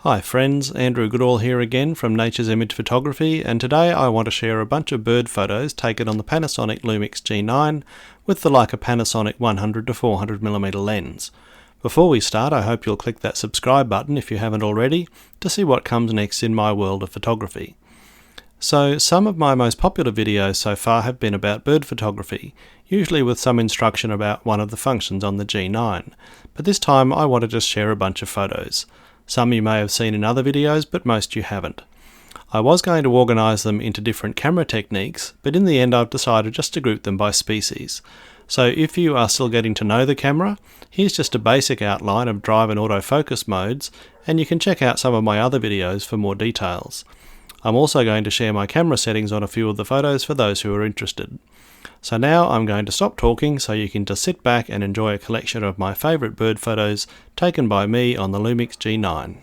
Hi friends, Andrew Goodall here again from Nature's Image Photography, and today I want to share a bunch of bird photos taken on the Panasonic Lumix G9 with the Leica Panasonic 100 to 400mm lens. Before we start, I hope you'll click that subscribe button if you haven't already to see what comes next in my world of photography. So some of my most popular videos so far have been about bird photography, usually with some instruction about one of the functions on the G9, but this time I want to just share a bunch of photos. Some you may have seen in other videos, but most you haven't. I was going to organise them into different camera techniques, but in the end I've decided just to group them by species. So if you are still getting to know the camera, here's just a basic outline of drive and autofocus modes, and you can check out some of my other videos for more details. I'm also going to share my camera settings on a few of the photos for those who are interested. So now I'm going to stop talking so you can just sit back and enjoy a collection of my favourite bird photos taken by me on the Lumix G9.